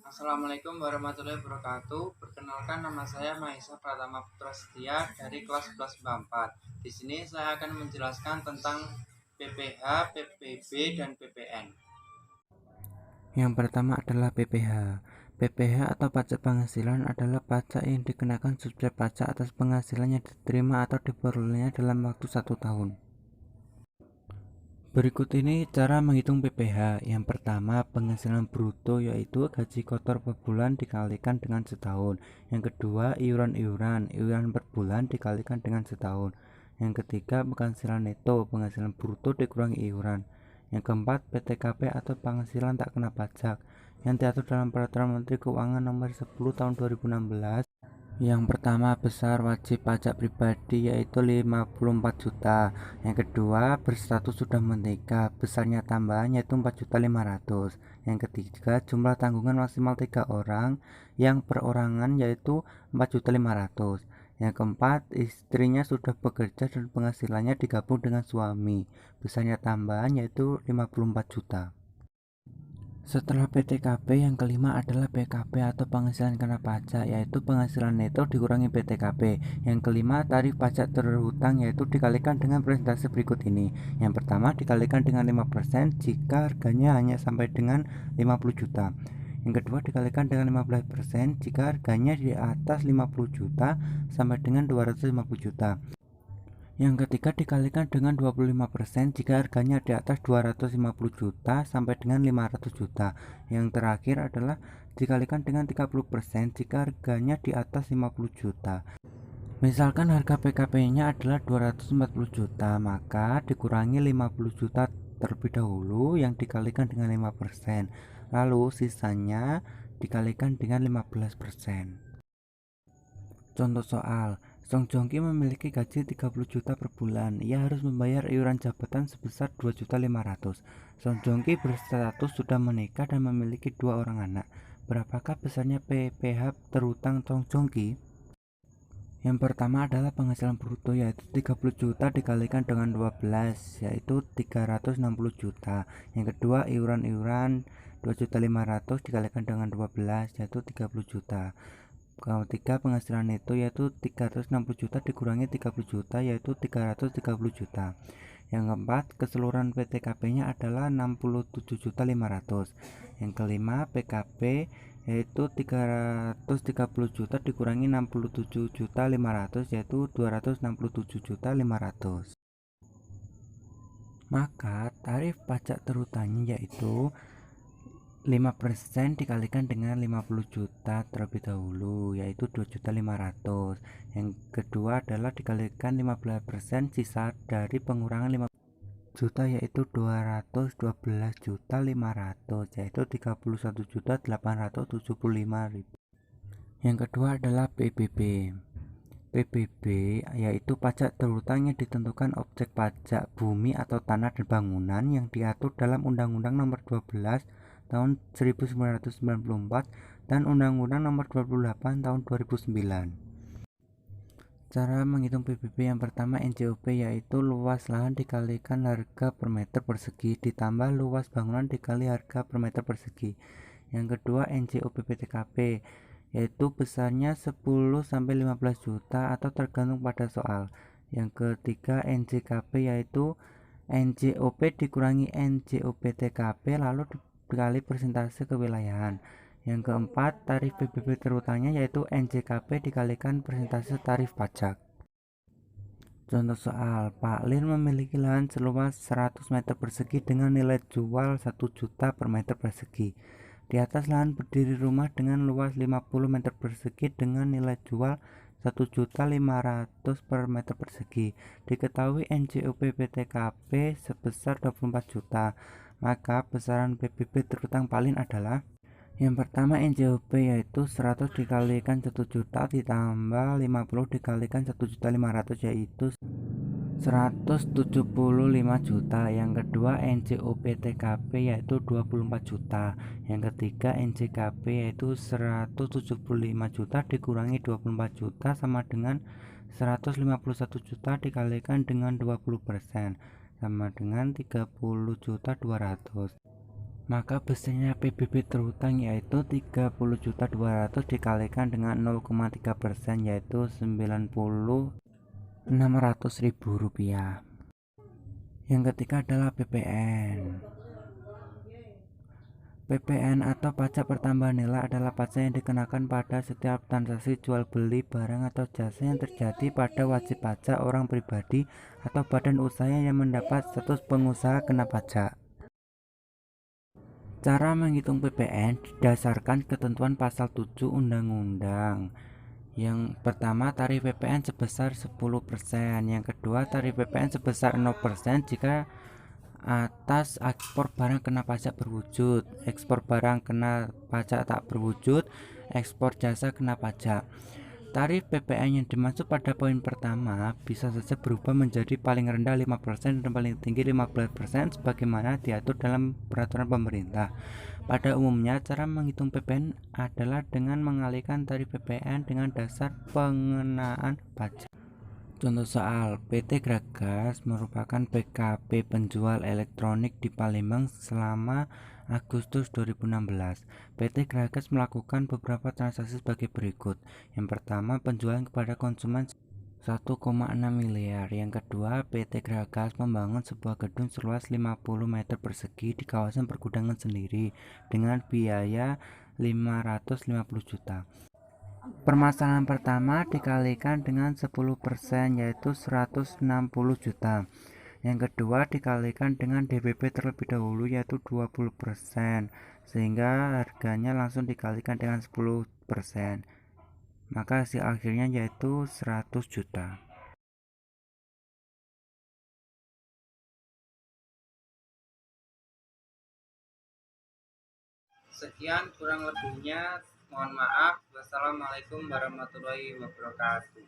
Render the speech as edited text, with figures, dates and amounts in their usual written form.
Assalamualaikum warahmatullahi wabarakatuh. Perkenalkan, nama saya Mahesa Pratama Putra Setia dari kelas 11 4. Di sini saya akan menjelaskan tentang PPh, PPB, dan PPN. Yang pertama adalah PPh. PPh atau pajak penghasilan adalah pajak yang dikenakan subjek pajak atas penghasilan yang diterima atau diperolehnya dalam waktu 1 tahun. Berikut ini cara menghitung PPh. Yang pertama, penghasilan bruto yaitu gaji kotor per bulan dikalikan dengan setahun. Yang kedua, iuran per bulan dikalikan dengan setahun. Yang ketiga, penghasilan neto, penghasilan bruto dikurangi iuran. Yang keempat, PTKP atau penghasilan tak kena pajak yang diatur dalam Peraturan Menteri Keuangan Nomor 10 Tahun 2016. Yang pertama, besar wajib pajak pribadi yaitu 54 juta. Yang kedua, berstatus sudah menikah, besarnya tambahan yaitu 4.500.000. Yang ketiga, jumlah tanggungan maksimal 3 orang yang perorangan yaitu 4.500.000. Yang keempat, istrinya sudah bekerja dan penghasilannya digabung dengan suami, besarnya tambahan yaitu 54 juta. Setelah PTKP, yang kelima adalah PKP atau penghasilan kena pajak, yaitu penghasilan neto dikurangi PTKP. Yang kelima, tarif pajak terhutang yaitu dikalikan dengan persentase berikut ini. Yang pertama, dikalikan dengan 5% jika harganya hanya sampai dengan 50 juta. Yang kedua, dikalikan dengan 15% jika harganya di atas 50 juta sampai dengan 250 juta. Yang ketiga, dikalikan dengan 25% jika harganya di atas 250 juta sampai dengan 500 juta. Yang terakhir adalah dikalikan dengan 30% jika harganya di atas 50 juta. Misalkan harga PKP-nya adalah 240 juta, maka dikurangi 50 juta terlebih dahulu yang dikalikan dengan 5%. Lalu sisanya dikalikan dengan 15%. Contoh soal, Song Joong Ki memiliki gaji 30 juta per bulan. Ia harus membayar iuran jabatan sebesar 2.500.000. Song Joong Ki berstatus sudah menikah dan memiliki 2 orang anak. Berapakah besarnya PPh terhutang Song Joong Ki? Yang pertama adalah penghasilan bruto yaitu 30 juta dikalikan dengan 12 yaitu 360 juta. Yang kedua, iuran 2.500.000 dikalikan dengan 12 yaitu 30 juta. Ketiga, penghasilan neto yaitu 360 juta dikurangi 30 juta yaitu 330 juta. Yang keempat, keseluruhan PTKP-nya adalah 67.500.000. Yang kelima, PKP yaitu 330 juta dikurangi 67.500.000 yaitu 267.500.000. Maka tarif pajak terhutangnya yaitu 5% dikalikan dengan 50 juta terlebih dahulu yaitu 2.500.000. Yang kedua adalah dikalikan 15% sisa dari pengurangan 5 juta yaitu 212.500.000 yaitu 31.875.000. Yang kedua adalah PBB. PBB yaitu pajak terhutang yang ditentukan objek pajak bumi atau tanah dan bangunan yang diatur dalam Undang-Undang Nomor 12 Tahun 1994 dan Undang-Undang Nomor 28 Tahun 2009. Cara menghitung PBB yang pertama NJOP yaitu luas lahan dikalikan harga per meter persegi ditambah luas bangunan dikali harga per meter persegi. Yang kedua NJOP PTKP yaitu besarnya 10-15 juta atau tergantung pada soal. Yang ketiga NJKP yaitu NJOP dikurangi NJOP TKP lalu dikali persentase kewilayahan. Yang keempat, tarif PBB terhutangnya yaitu NJKP dikalikan persentase tarif pajak. Contoh soal, Pak Lin memiliki lahan seluas 100 meter persegi dengan nilai jual 1 juta per meter persegi. Di atas lahan berdiri rumah dengan luas 50 meter persegi dengan nilai jual 1.500.000 per meter persegi. Diketahui NJOP PTKP sebesar 24 juta. Maka besaran PBB terhutang Pak Lin adalah yang pertama NJOP yaitu 100 dikalikan 1 juta ditambah 50 dikalikan 1.500.000 yaitu 175 juta. Yang kedua NJOP TKP yaitu 24 juta. Yang ketiga NJKP yaitu 175 juta dikurangi 24 juta sama dengan 151 juta dikalikan dengan 20% sama dengan 30.200. Maka besarnya PBB terhutang yaitu 30.200.000 dikalikan dengan 0,3% yaitu 96.600.000 rupiah. Yang ketiga adalah PPN. PPN atau pajak pertambahan nilai adalah pajak yang dikenakan pada setiap transaksi jual beli barang atau jasa yang terjadi pada wajib pajak orang pribadi atau badan usaha yang mendapat status pengusaha kena pajak. Cara menghitung PPN didasarkan ketentuan pasal 7 Undang-Undang. Yang pertama, tarif PPN sebesar 10%. Yang kedua, tarif PPN sebesar 0% jika atas ekspor barang kena pajak berwujud, ekspor barang kena pajak tak berwujud, ekspor jasa kena pajak. Tarif PPN yang dimaksud pada poin pertama bisa saja berubah menjadi paling rendah 5% dan paling tinggi 15% sebagaimana diatur dalam peraturan pemerintah. Pada umumnya, cara menghitung PPN adalah dengan mengalihkan tarif PPN dengan dasar pengenaan pajak. Contoh soal, PT Gragas merupakan PKP penjual elektronik di Palembang selama Agustus 2016. PT Gragas melakukan beberapa transaksi sebagai berikut. Yang pertama, penjualan kepada konsumen 1,6 miliar. Yang kedua, PT Gragas membangun sebuah gedung seluas 50 meter persegi di kawasan pergudangan sendiri dengan biaya 550 juta. Permasalahan pertama dikalikan dengan 10% yaitu 160 juta. Yang kedua dikalikan dengan DPP terlebih dahulu yaitu 20%, sehingga harganya langsung dikalikan dengan 10%. Maka hasil akhirnya yaitu 100 juta. Sekian kurang lebihnya, mohon maaf. Wassalamualaikum warahmatullahi wabarakatuh.